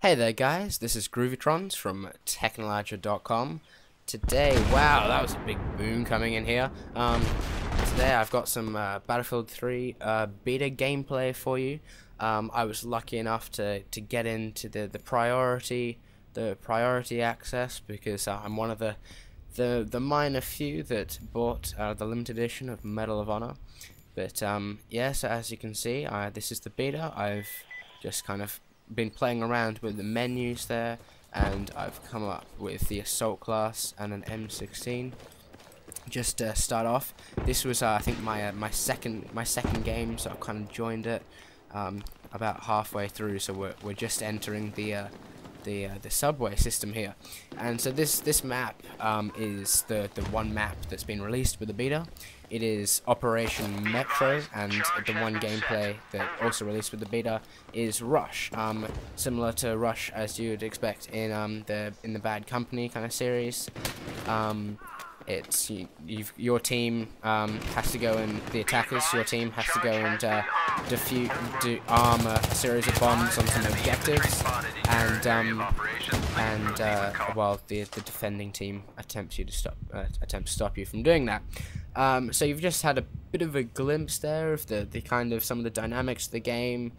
Hey there guys, this is Groovytrons from technologia.com. Today, wow, that was a big boom coming in here. Today I've got some Battlefield 3 beta gameplay for you. I was lucky enough to get into the priority access because I'm one of the minor few that bought the limited edition of Medal of Honor. But yeah, so as you can see, this is the beta. I've just kind of been playing around with the menus there, and I've come up with the assault class and an M16. Just to start off, this was I think my second game, so I've kind of joined it about halfway through. So we're just entering the subway system here, and so this map is the one map that's been released with the beta. It is Operation Metro, and the one gameplay that also released with the beta is Rush, similar to Rush as you would expect in the Bad Company kind of series. It's your team has to go, and the attackers, your team has to go and arm a series of bombs on some objectives, while the defending team attempts to stop you from doing that. So you've just had a bit of a glimpse there of the kind of some of the dynamics of the game.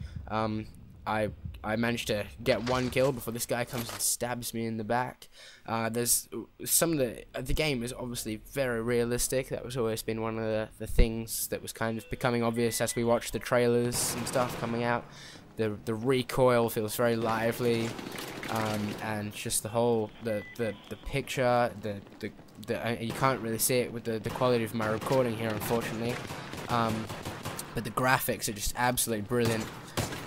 I managed to get one kill before this guy comes and stabs me in the back. There's some of the game is obviously very realistic. That was always been one of the things that was kind of becoming obvious as we watched the trailers and stuff coming out. The recoil feels very lively, and just the whole the picture, you can't really see it with the quality of my recording here, unfortunately. But the graphics are just absolutely brilliant.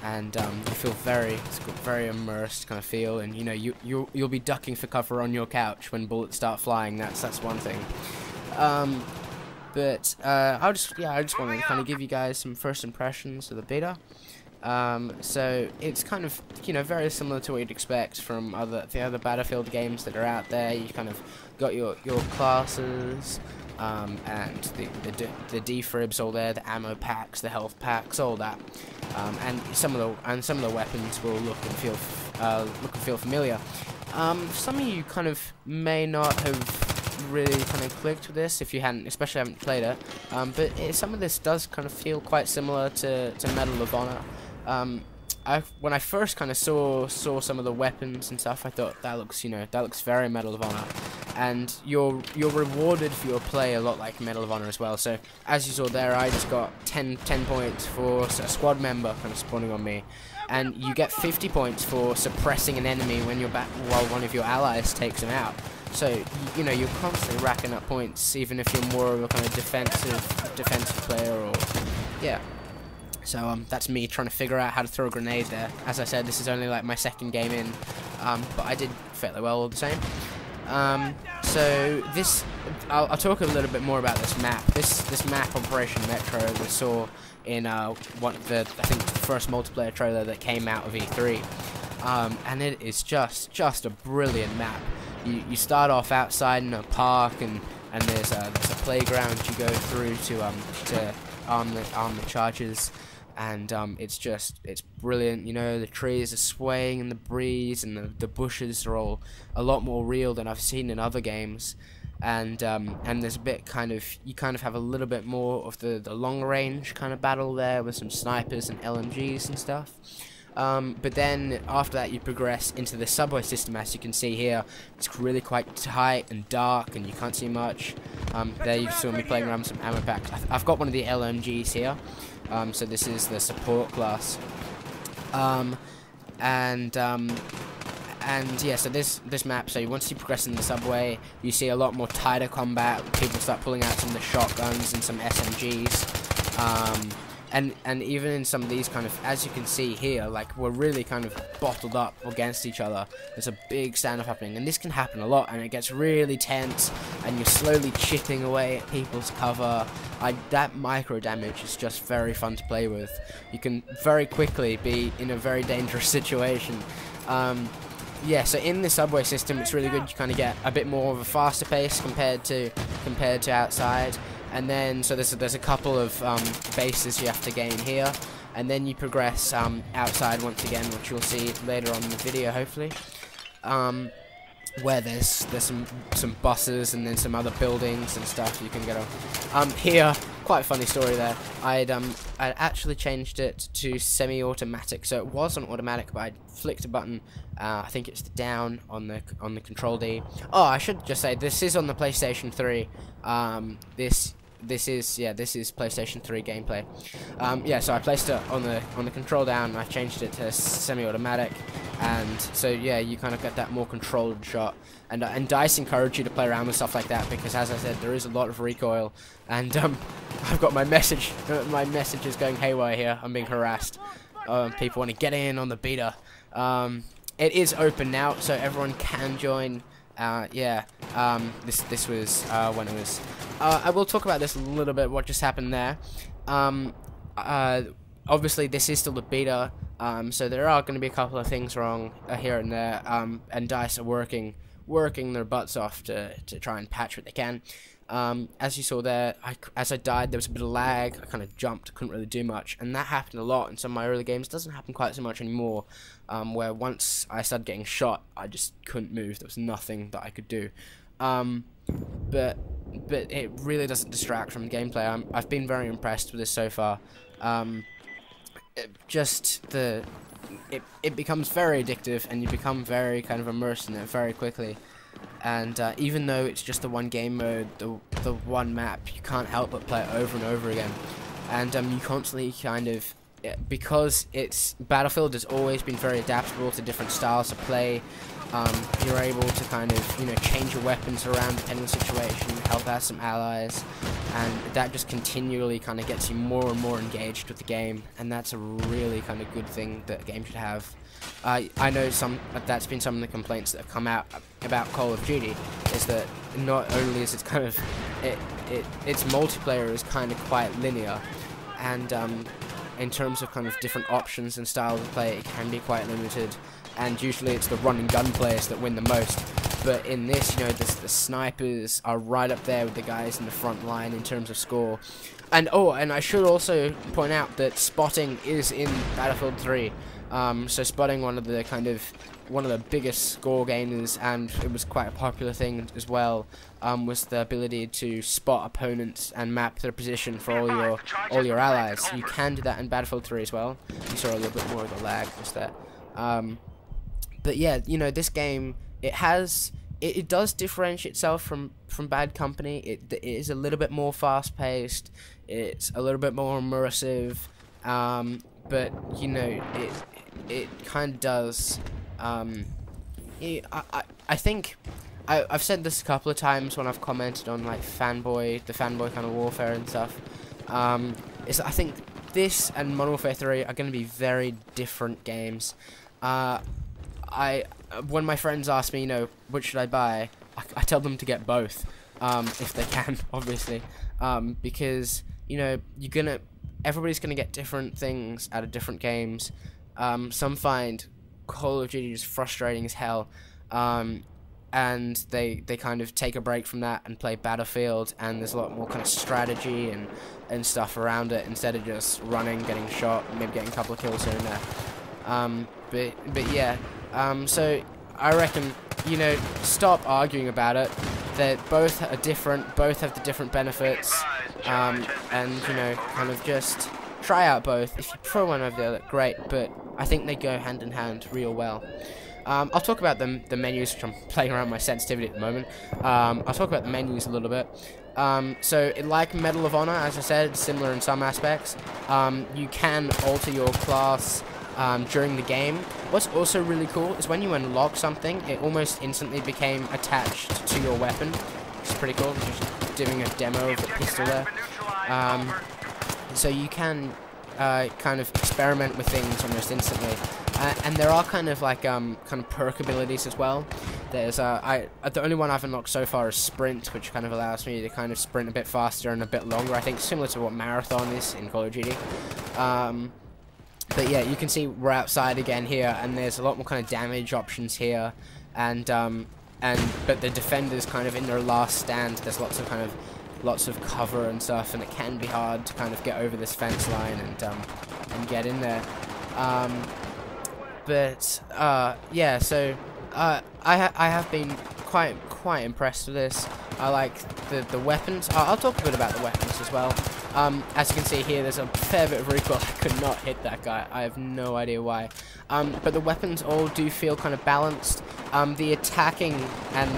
And you feel it's got very immersed kind of feel, and you know you'll be ducking for cover on your couch when bullets start flying. That's one thing. But I just wanted to kind of give you guys some first impressions of the beta. So it's kind of very similar to what you'd expect from the other Battlefield games that are out there. You kind of got your classes. And the defibs all there, the ammo packs, the health packs, all that, and some of the weapons will look and feel familiar. Some of you kind of may not have really kind of clicked with this if you especially haven't played it. But some of this does kind of feel quite similar to Medal of Honor. When I first kind of saw some of the weapons and stuff, I thought that looks very Medal of Honor, and you're rewarded for your play a lot like Medal of Honor as well. So as you saw there, I just got 10 points for a squad member kind of spawning on me, and you get 50 points for suppressing an enemy when you're back while one of your allies takes him out. So you're constantly racking up points, even if you're more of a kind of defensive player, or yeah. So that's me trying to figure out how to throw a grenade there. As I said, this is only like my second game in, but I did fairly well all the same. So I'll talk a little bit more about this map. This map, Operation Metro, we saw in one of I think the first multiplayer trailer that came out of E3, and it is just a brilliant map. You start off outside in a park, and there's a playground you go through to arm the charges. And it's brilliant. The trees are swaying in the breeze, and the bushes are all a lot more real than I've seen in other games. And there's a bit you kind of have a little bit more of the long range kind of battle there with some snipers and LMGs and stuff. But then after that you progress into the subway system. As you can see here, it's really quite tight and dark, and you can't see much. There you saw me playing around with some ammo packs. I've got one of the LMGs here. So this is the support class. And yeah, so this map, so once you progress in the subway, you see a lot more tighter combat. People start pulling out some of the shotguns and some SMGs. And even in some of these kind of, as you can see here, like we're really kind of bottled up against each other. There's a big stand-up happening, and this can happen a lot, and it gets really tense, and you're slowly chipping away at people's cover. That micro damage is just very fun to play with. You can very quickly be in a very dangerous situation. Yeah, so in the subway system, it's really good. You kind of get a bit more of a faster pace compared to outside. And then, so there's a couple of bases you have to gain here. and then you progress outside once again, which you'll see later on in the video, hopefully. Where there's some buses and then some other buildings and stuff you can get on. Here, quite a funny story there. I'd actually changed it to semi-automatic, so it was on automatic, but I flicked a button. I think it's the down on the control D. Oh, I should just say this is on the PlayStation 3. This is PlayStation 3 gameplay. Yeah, so I placed it on the control down, and I changed it to semi-automatic, and so yeah, you kind of get that more controlled shot. And DICE encourage you to play around with stuff like that because, as I said, there is a lot of recoil. And I've got my message. My message is going haywire here. I'm being harassed. People want to get in on the beta. It is open now, so everyone can join. Yeah. This was when it was. I will talk about this a little bit. What just happened there? Obviously, this is still a beta. So there are going to be a couple of things wrong here and there. And DICE are working their butts off to try and patch what they can. As you saw there, as I died, there was a bit of lag. I kind of jumped, couldn't really do much, and that happened a lot in some of my early games. It doesn't happen quite so much anymore, where once I started getting shot, I just couldn't move. There was nothing that I could do. But it really doesn't distract from gameplay. I've been very impressed with this so far. It becomes very addictive, and you become very kind of immersed in it very quickly. And even though it's just the one game mode, the one map, you can't help but play it over and over again. And you constantly kind of, because Battlefield has always been very adaptable to different styles of play. You're able to kind of, change your weapons around depending on the situation, help out some allies, and that just continually kind of gets you more and more engaged with the game, and that's a really kind of good thing that a game should have. I know that's been some of the complaints that have come out about Call of Duty, is that not only is it kind of, its multiplayer is kind of quite linear, and in terms of kind of different options and styles of play, it can be quite limited. And usually it's the run and gun players that win the most. But in this, the snipers are right up there with the guys in the front line in terms of score. And and I should also point out that spotting is in Battlefield 3. So spotting one of the biggest score gainers, and it was quite a popular thing as well, was the ability to spot opponents and map their position for all your allies. You can do that in Battlefield 3 as well. You saw a little bit more of the lag just there. But yeah, this game, it does differentiate itself from Bad Company. It is a little bit more fast-paced. It's a little bit more immersive. But it kind of does. I think I've said this a couple of times when I've commented on the fanboy kind of warfare and stuff. I think this and Modern Warfare 3 are going to be very different games. When my friends ask me, which should I buy, I tell them to get both, if they can, obviously, because everybody's gonna get different things out of different games. Some find Call of Duty just frustrating as hell, and they kind of take a break from that and play Battlefield, and there's a lot more kind of strategy and stuff around it instead of just running, getting shot, maybe getting a couple of kills here and there. But yeah. So I reckon, stop arguing about it. They both are different, both have the different benefits, and kind of just try out both. If you prefer one over the other, great, but I think they go hand in hand real well. I'll talk about the menus, which I'm playing around with my sensitivity at the moment. I'll talk about the menus a little bit. So, like Medal of Honor, as I said, similar in some aspects. You can alter your class during the game. What's also really cool is when you unlock something, it almost instantly became attached to your weapon, which is pretty cool. I'm just doing a demo of the pistol there. So you can kind of experiment with things almost instantly. And there are kind of perk abilities as well. There's the only one I've unlocked so far is Sprint, which kind of allows me to kind of sprint a bit faster and a bit longer. I think similar to what Marathon is in Call of Duty. But yeah, you can see we're outside again here, and there's a lot more kind of damage options here, but the defenders kind of in their last stand. There's lots of kind of lots of cover and stuff, and it can be hard to kind of get over this fence line and get in there. Yeah, so I have been quite impressed with this. I like the weapons. I'll talk a bit about the weapons as well. As you can see here, there's a fair bit of recoil. I could not hit that guy. I have no idea why. But the weapons all do feel kind of balanced. The attacking and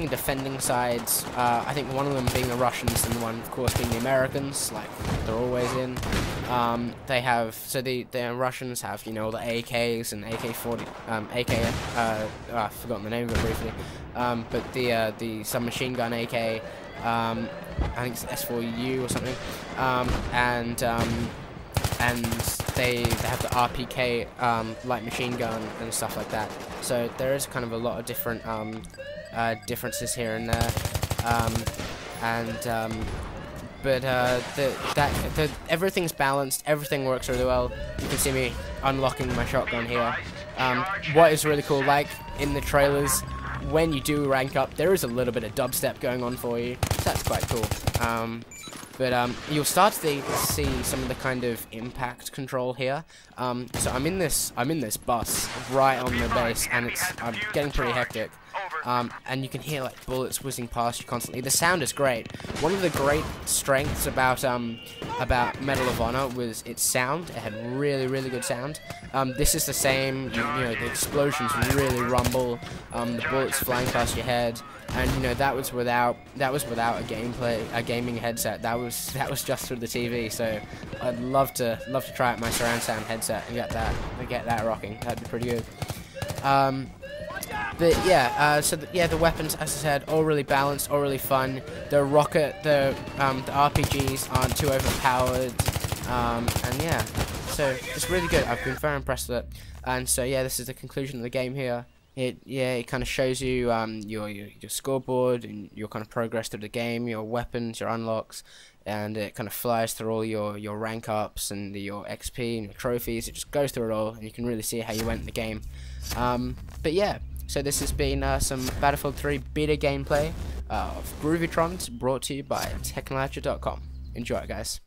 defending sides, I think one of them being the Russians and one, of course, being the Americans, like they're always in. They have, so the Russians have, you know, all the AKs and AK-40, I've forgotten the name of it briefly. But the submachine gun AK, I think it's S4U or something, and they have the RPK light machine gun and stuff like that. So there is kind of a lot of different differences here and there, but everything's balanced. Everything works really well. You can see me unlocking my shotgun here. What is really cool, like in the trailers, when you do rank up, there is a little bit of dubstep going on for you, so that's quite cool. But you'll start to see some of the kind of impact control here. So I'm in this bus right on the base, and I'm getting pretty hectic. And you can hear like bullets whizzing past you constantly. The sound is great. One of the great strengths about Medal of Honor was its sound. It had really good sound. This is the same. You know, the explosions really rumble. The bullets flying past your head, and you know that was without a gaming headset. That was just through the TV. So I'd love to try out my surround sound headset and get that rocking. That'd be pretty good. But yeah, the weapons, as I said, all really balanced, all really fun. The RPGs aren't too overpowered, and yeah, so it's really good. I've been very impressed with it. And so yeah, this is the conclusion of the game here. It kind of shows you your scoreboard and your kind of progress through the game, your weapons, your unlocks, and it kind of flies through all your rank ups and your XP and your trophies. It just goes through it all, and you can really see how you went in the game. But yeah. So this has been some Battlefield 3 beta gameplay of Groovytrons, brought to you by Technologia.com. Enjoy it, guys.